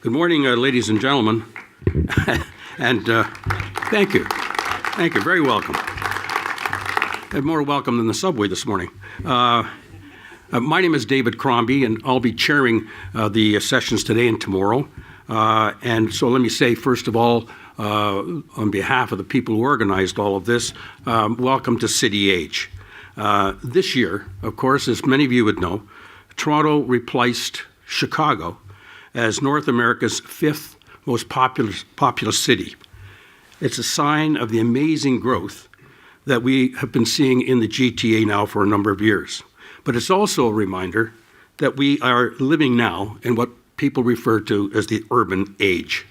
Good morning, ladies and gentlemen, and thank you. Thank you. Very welcome. And more welcome than the subway this morning. My name is David Crombie, and I'll be chairing the sessions today and tomorrow. And so let me say, first of all, on behalf of the people who organized all of this, welcome to City Age. This year, of course, as many of you would know, Toronto replaced Chicago as North America's 5th most populous city. It's a sign of the amazing growth that we have been seeing in the GTA now for a number of years. But it's also a reminder that we are living now in what people refer to as the urban age.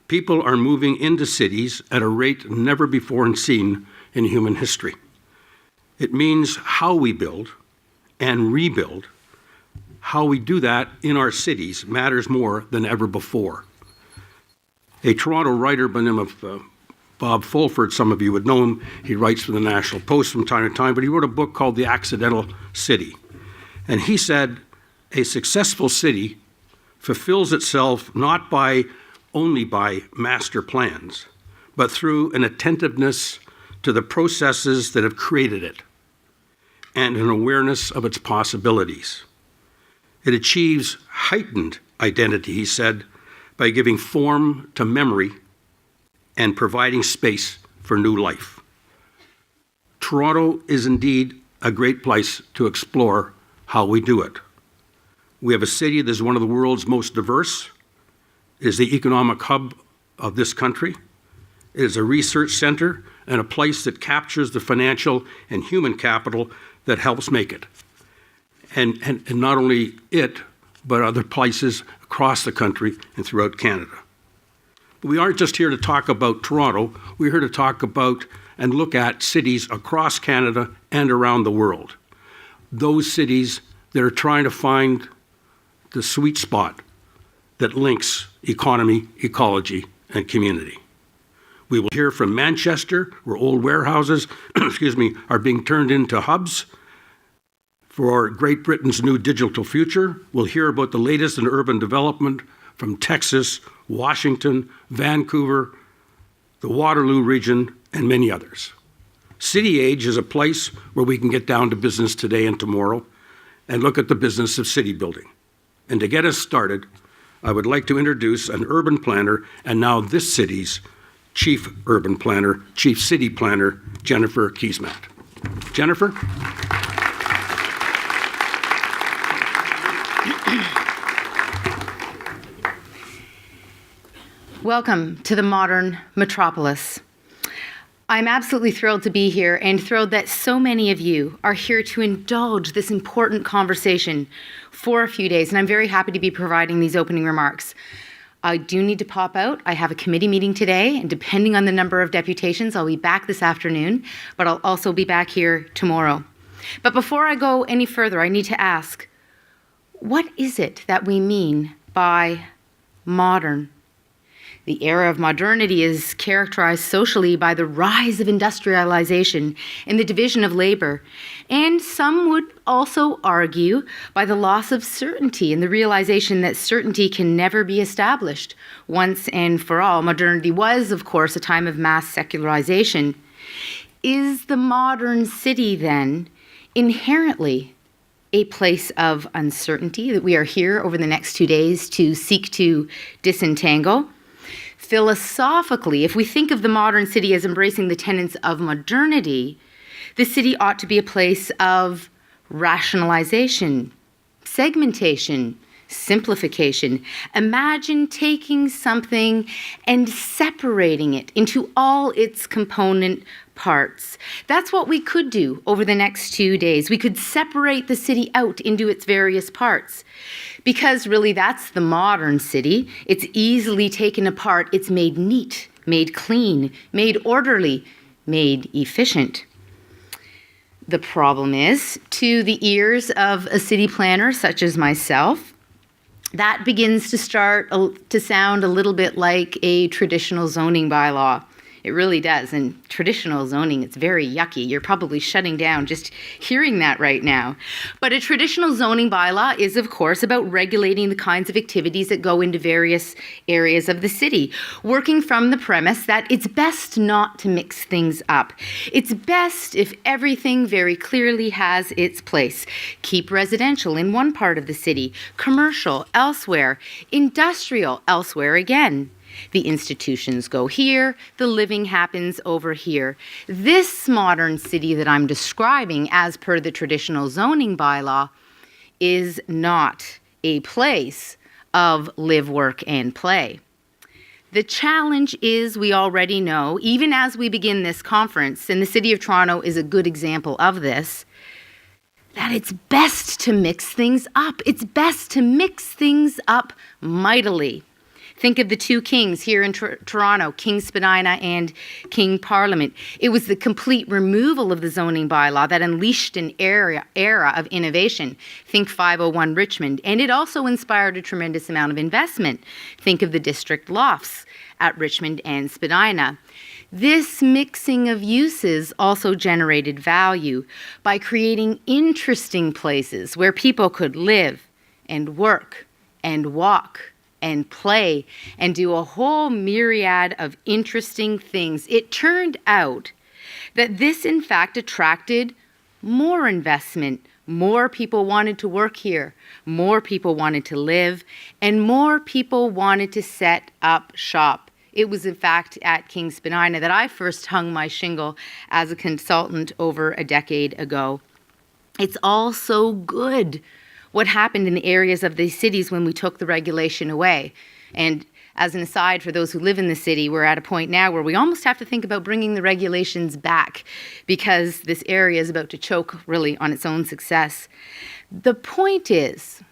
People are moving into cities at a rate never before seen in human history. It means how we build and rebuild. How we do that in our cities matters more than ever before. A Toronto writer by the name of Bob Fulford, some of you would know him. He writes for the National Post from time to time, but he wrote a book called The Accidental City. And he said, a successful city fulfills itself not only by master plans, but through an attentiveness to the processes that have created it and an awareness of its possibilities. It achieves heightened identity, he said, by giving form to memory and providing space for new life. Toronto is indeed a great place to explore how we do it. We have a city that is one of the world's most diverse. It is the economic hub of this country. It is a research center and a place that captures the financial and human capital that helps make it. And not only it, but other places across the country and throughout Canada. But we aren't just here to talk about Toronto. We're here to talk about and look at cities across Canada and around the world. Those cities that are trying to find the sweet spot that links economy, ecology, and community. We will hear from Manchester, where old warehouses are being turned into hubs for Great Britain's new digital future. We'll hear about the latest in urban development from Texas, Washington, Vancouver, the Waterloo region, and many others. City Age is a place where we can get down to business today and tomorrow and look at the business of city building. And to get us started, I would like to introduce an urban planner and now this city's chief urban planner, chief city planner, Jennifer Keesmaat. Jennifer? Welcome to the modern metropolis. I'm absolutely thrilled to be here and thrilled that so many of you are here to indulge this important conversation for a few days, and I'm very happy to be providing these opening remarks. I do need to pop out. I have a committee meeting today, and depending on the number of deputations, I'll be back this afternoon, but I'll also be back here tomorrow. But before I go any further, I need to ask, what is it that we mean by modern? The era of modernity is characterized socially by the rise of industrialization and the division of labor, and some would also argue by the loss of certainty and the realization that certainty can never be established once and for all. Modernity was, of course, a time of mass secularization. Is the modern city, then, inherently a place of uncertainty that we are here over the next 2 days to seek to disentangle? Philosophically, if we think of the modern city as embracing the tenets of modernity, the city ought to be a place of rationalization, segmentation, simplification. Imagine taking something and separating it into all its component parts. That's what we could do over the next 2 days. We could separate the city out into its various parts. Because really that's the modern city. It's easily taken apart. It's made neat, made clean, made orderly, made efficient. The problem is, to the ears of a city planner such as myself, that begins to sound a little bit like a traditional zoning bylaw. It really does. And traditional zoning, it's very yucky. You're probably shutting down just hearing that right now. But a traditional zoning bylaw is, of course, about regulating the kinds of activities that go into various areas of the city, working from the premise that it's best not to mix things up. It's best if everything very clearly has its place. Keep residential in one part of the city, commercial elsewhere, industrial elsewhere again. The institutions go here, the living happens over here. This modern city that I'm describing, as per the traditional zoning bylaw, is not a place of live, work, and play. The challenge is, we already know, even as we begin this conference, and the City of Toronto is a good example of this, that it's best to mix things up. It's best to mix things up mightily. Think of the two kings here in Toronto, King Spadina and King Parliament. It was the complete removal of the zoning bylaw that unleashed an era of innovation. Think 501 Richmond. And it also inspired a tremendous amount of investment. Think of the district lofts at Richmond and Spadina. This mixing of uses also generated value by creating interesting places where people could live and work and walk and play and do a whole myriad of interesting things. It turned out that this, in fact, attracted more investment. More people wanted to work here, more people wanted to live, and more people wanted to set up shop. It was, in fact, at King Spadina that I first hung my shingle as a consultant over a decade ago. It's all so good what happened in the areas of these cities when we took the regulation away. And as an aside, for those who live in the city, we're at a point now where we almost have to think about bringing the regulations back because this area is about to choke really on its own success. The point is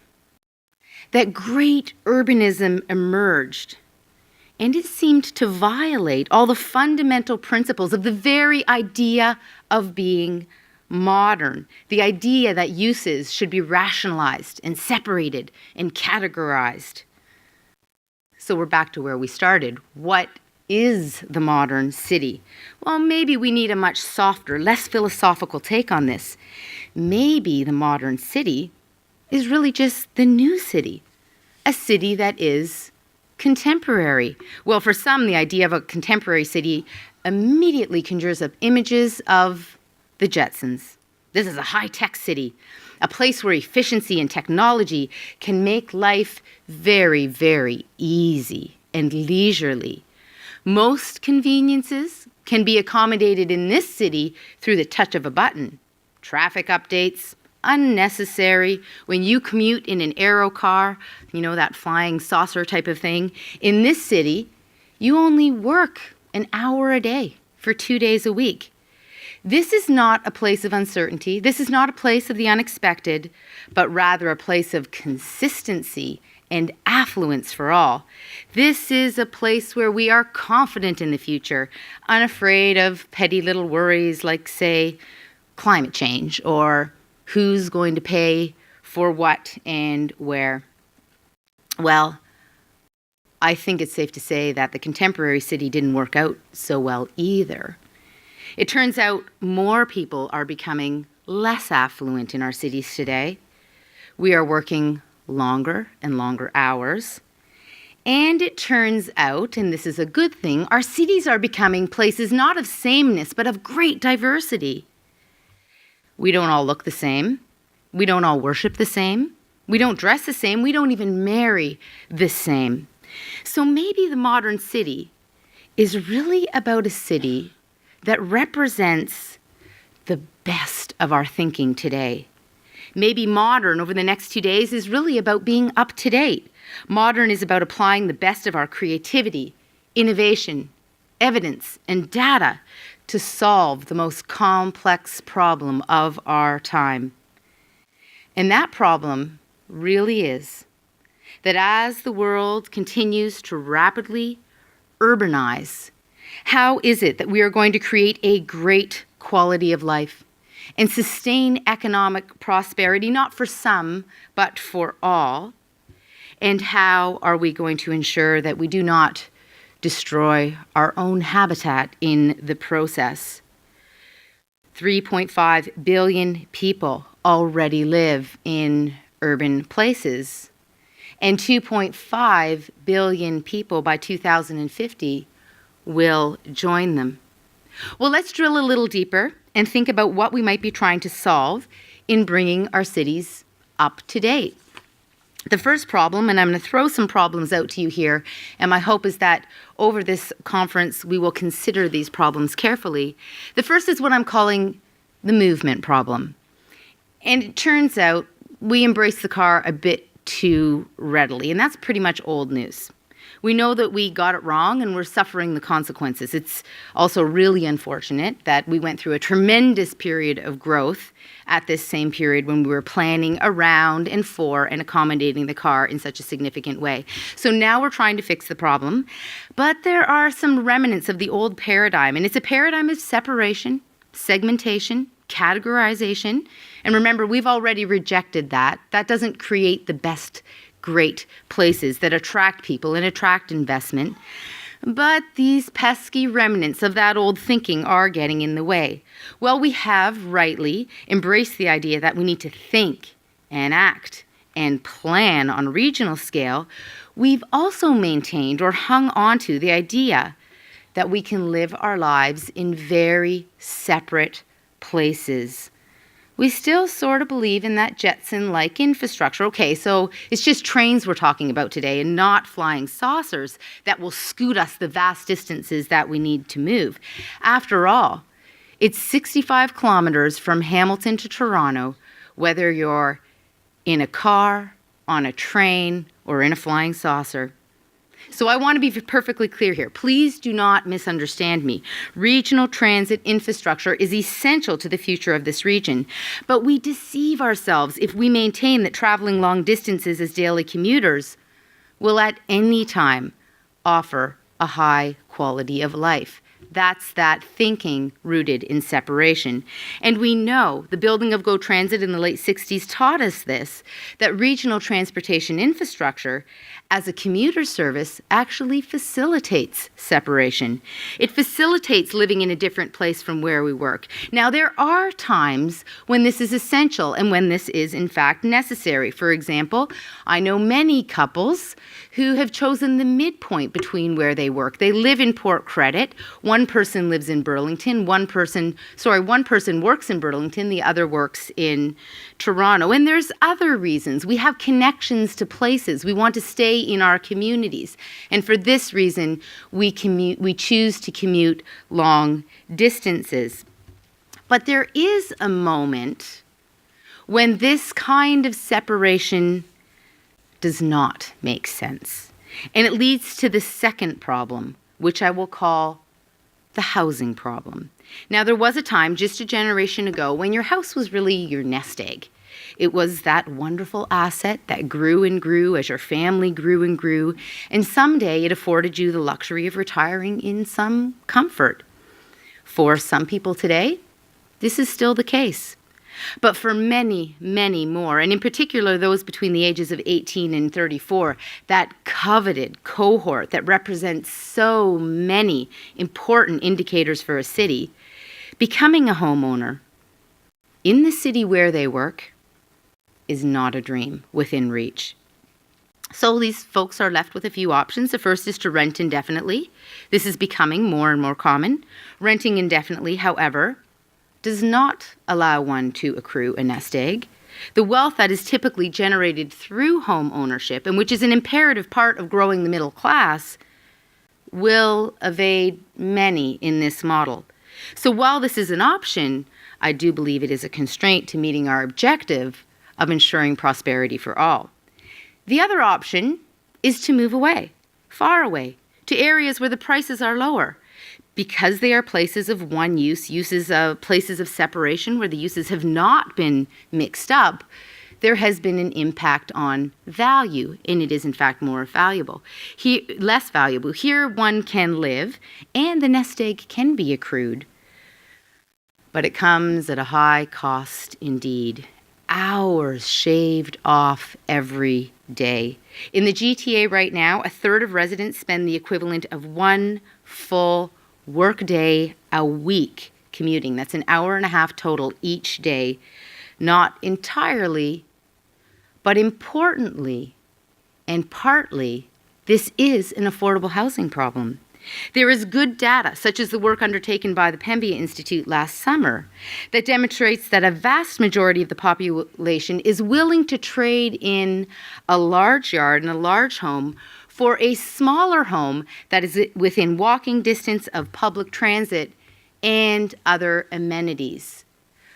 that great urbanism emerged, and it seemed to violate all the fundamental principles of the very idea of being modern, the idea that uses should be rationalized and separated and categorized. So we're back to where we started. What is the modern city? Well, maybe we need a much softer, less philosophical take on this. Maybe the modern city is really just the new city, a city that is contemporary. Well, for some, the idea of a contemporary city immediately conjures up images of the Jetsons. This is a high-tech city, a place where efficiency and technology can make life very, very easy and leisurely. Most conveniences can be accommodated in this city through the touch of a button. Traffic updates, unnecessary. When you commute in an aero car, you know, that flying saucer type of thing, in this city, you only work an hour a day for 2 days a week. This is not a place of uncertainty. This is not a place of the unexpected, but rather a place of consistency and affluence for all. This is a place where we are confident in the future, unafraid of petty little worries like, say, climate change or who's going to pay for what and where. Well, I think it's safe to say that the contemporary city didn't work out so well either. It turns out more people are becoming less affluent in our cities today. We are working longer and longer hours. And it turns out, and this is a good thing, our cities are becoming places not of sameness, but of great diversity. We don't all look the same. We don't all worship the same. We don't dress the same. We don't even marry the same. So maybe the modern city is really about a city that represents the best of our thinking today. Maybe modern over the next 2 days is really about being up to date. Modern is about applying the best of our creativity, innovation, evidence, and data to solve the most complex problem of our time. And that problem really is that as the world continues to rapidly urbanize, how is it that we are going to create a great quality of life and sustain economic prosperity, not for some, but for all? And how are we going to ensure that we do not destroy our own habitat in the process. 3.5 billion people already live in urban places, and 2.5 billion people by 2050 will join them. Well, let's drill a little deeper and think about what we might be trying to solve in bringing our cities up to date. The first problem, and I'm going to throw some problems out to you here, and my hope is that over this conference we will consider these problems carefully. The first is what I'm calling the movement problem. And it turns out we embrace the car a bit too readily, and that's pretty much old news. We know that we got it wrong and we're suffering the consequences. It's also really unfortunate that we went through a tremendous period of growth at this same period when we were planning around and for and accommodating the car in such a significant way. So now we're trying to fix the problem, but there are some remnants of the old paradigm, and it's a paradigm of separation, segmentation, categorization. And remember, we've already rejected that. That doesn't create the best great places that attract people and attract investment. But these pesky remnants of that old thinking are getting in the way. Well, we have rightly embraced the idea that we need to think and act and plan on a regional scale. We've also maintained or hung on to the idea that we can live our lives in very separate places. We still sort of believe in that Jetson-like infrastructure. Okay, so it's just trains we're talking about today and not flying saucers that will scoot us the vast distances that we need to move. After all, it's 65 kilometers from Hamilton to Toronto, whether you're in a car, on a train, or in a flying saucer. So I want to be perfectly clear here. Please do not misunderstand me. Regional transit infrastructure is essential to the future of this region, but we deceive ourselves if we maintain that traveling long distances as daily commuters will at any time offer a high quality of life. That's that thinking rooted in separation. And we know the building of GO Transit in the late 60s taught us this, that regional transportation infrastructure as a commuter service actually facilitates separation. It facilitates living in a different place from where we work. Now, there are times when this is essential and when this is, in fact, necessary. For example, I know many couples who have chosen the midpoint between where they work. They live in Port Credit. One person lives in Burlington. One person works in Burlington. The other works in Toronto. And there's other reasons. We have connections to places. We want to stay in our communities. And for this reason, we choose to commute long distances. But there is a moment when this kind of separation does not make sense. And it leads to the second problem, which I will call the housing problem. Now, there was a time just a generation ago when your house was really your nest egg. It was that wonderful asset that grew and grew as your family grew and grew, and someday it afforded you the luxury of retiring in some comfort. For some people today, this is still the case. But for many, many more, and in particular those between the ages of 18 and 34, that coveted cohort that represents so many important indicators for a city, becoming a homeowner in the city where they work is not a dream within reach. So these folks are left with a few options. The first is to rent indefinitely. This is becoming more and more common. Renting indefinitely, however, does not allow one to accrue a nest egg. The wealth that is typically generated through home ownership, and which is an imperative part of growing the middle class, will evade many in this model. So while this is an option, I do believe it is a constraint to meeting our objective of ensuring prosperity for all. The other option is to move away, far away, to areas where the prices are lower. Because they are places of one use, places of separation where the uses have not been mixed up, there has been an impact on value, and it is in fact less valuable. Here one can live, and the nest egg can be accrued, but it comes at a high cost indeed. hours shaved off every day. In the GTA right now, a third of residents spend the equivalent of one full workday a week commuting. That's an hour and a half total each day. Not entirely, but importantly and partly, this is an affordable housing problem. There is good data, such as the work undertaken by the Pembia Institute last summer, that demonstrates that a vast majority of the population is willing to trade in a large yard and a large home for a smaller home that is within walking distance of public transit and other amenities.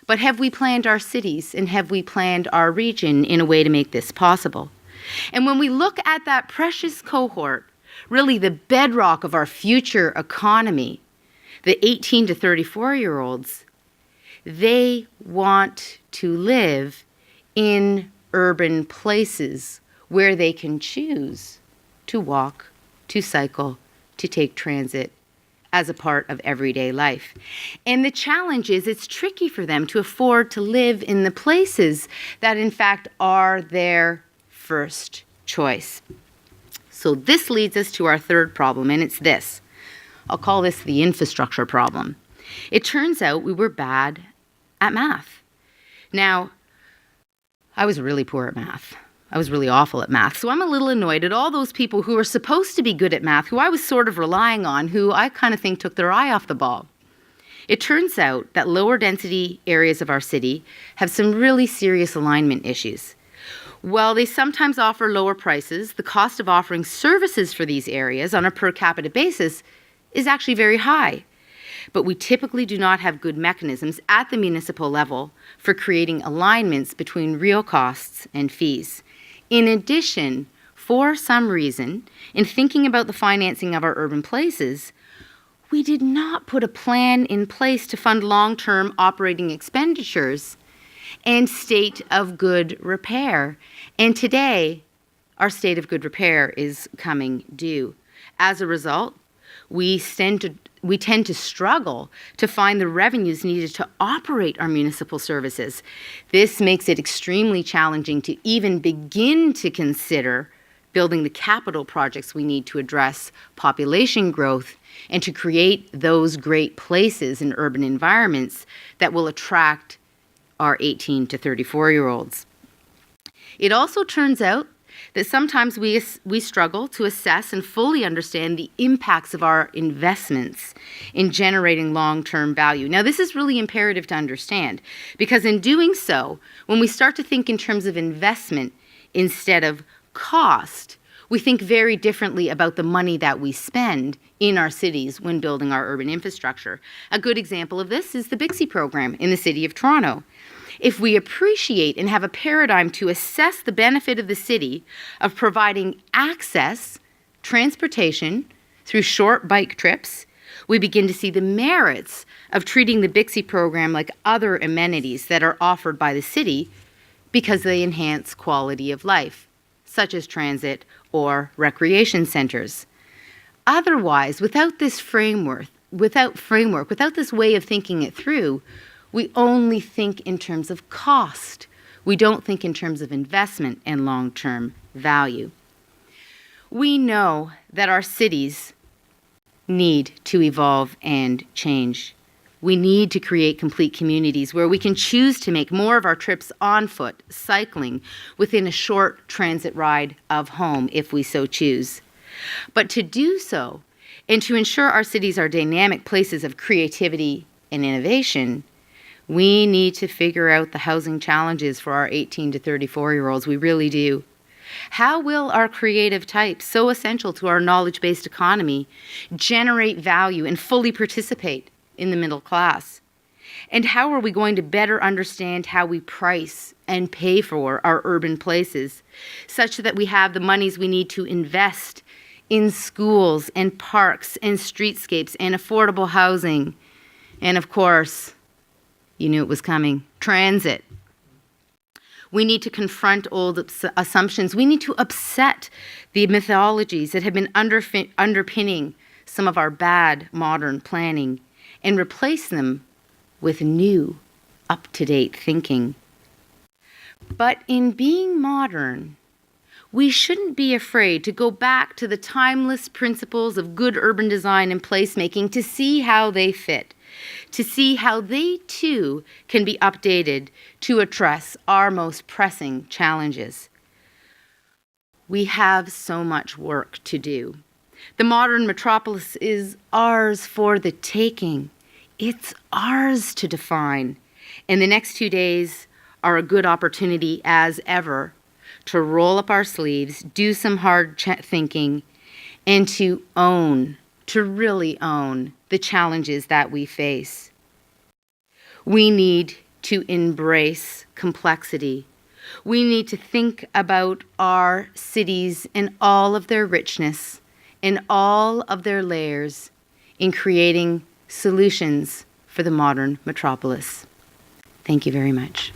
But have we planned our cities and have we planned our region in a way to make this possible? And when we look at that precious cohort, really the bedrock of our future economy, the 18 to 34-year-olds, they want to live in urban places where they can choose to walk, to cycle, to take transit as a part of everyday life. And the challenge is it's tricky for them to afford to live in the places that in fact are their first choice. So this leads us to our third problem, and it's this. I'll call this the infrastructure problem. It turns out we were bad at math. Now, I was really poor at math. I was really awful at math. So I'm a little annoyed at all those people who are supposed to be good at math, who I was sort of relying on, who I kind of think took their eye off the ball. It turns out that lower density areas of our city have some really serious alignment issues. While they sometimes offer lower prices, the cost of offering services for these areas on a per capita basis is actually very high. But we typically do not have good mechanisms at the municipal level for creating alignments between real costs and fees. In addition, for some reason, in thinking about the financing of our urban places, we did not put a plan in place to fund long-term operating expenditures and state of good repair. And today, our state of good repair is coming due. As a result, we tend to struggle to find the revenues needed to operate our municipal services. This makes it extremely challenging to even begin to consider building the capital projects we need to address population growth and to create those great places and urban environments that will attract our 18 to 34-year-olds. It also turns out that sometimes we struggle to assess and fully understand the impacts of our investments in generating long-term value. Now, this is really imperative to understand, because in doing so, when we start to think in terms of investment instead of cost, we think very differently about the money that we spend in our cities when building our urban infrastructure. A good example of this is the Bixby program in the City of Toronto. If we appreciate and have a paradigm to assess the benefit of the city of providing access, transportation through short bike trips, we begin to see the merits of treating the Bixby program like other amenities that are offered by the city because they enhance quality of life, such as transit or recreation centers. Otherwise, without this framework, without this way of thinking it through, we only think in terms of cost. We don't think in terms of investment and long-term value. We know that our cities need to evolve and change. We need to create complete communities where we can choose to make more of our trips on foot, cycling, within a short transit ride of home if we so choose. But to do so, and to ensure our cities are dynamic places of creativity and innovation, we need to figure out the housing challenges for our 18 to 34-year-olds. We really do. How will our creative types, so essential to our knowledge-based economy, generate value and fully participate in the middle class? And how are we going to better understand how we price and pay for our urban places, such that we have the monies we need to invest in schools and parks and streetscapes and affordable housing, and of course, you knew it was coming, transit. We need to confront old assumptions. We need to upset the mythologies that have been underpinning some of our bad modern planning and replace them with new, up-to-date thinking. But in being modern, we shouldn't be afraid to go back to the timeless principles of good urban design and placemaking to see how they fit, to see how they too can be updated to address our most pressing challenges. We have so much work to do. The modern metropolis is ours for the taking. It's ours to define. And the next 2 days are a good opportunity as ever to roll up our sleeves, do some hard thinking, and to really own the challenges that we face. We need to embrace complexity. We need to think about our cities in all of their richness, in all of their layers, in creating solutions for the modern metropolis. Thank you very much.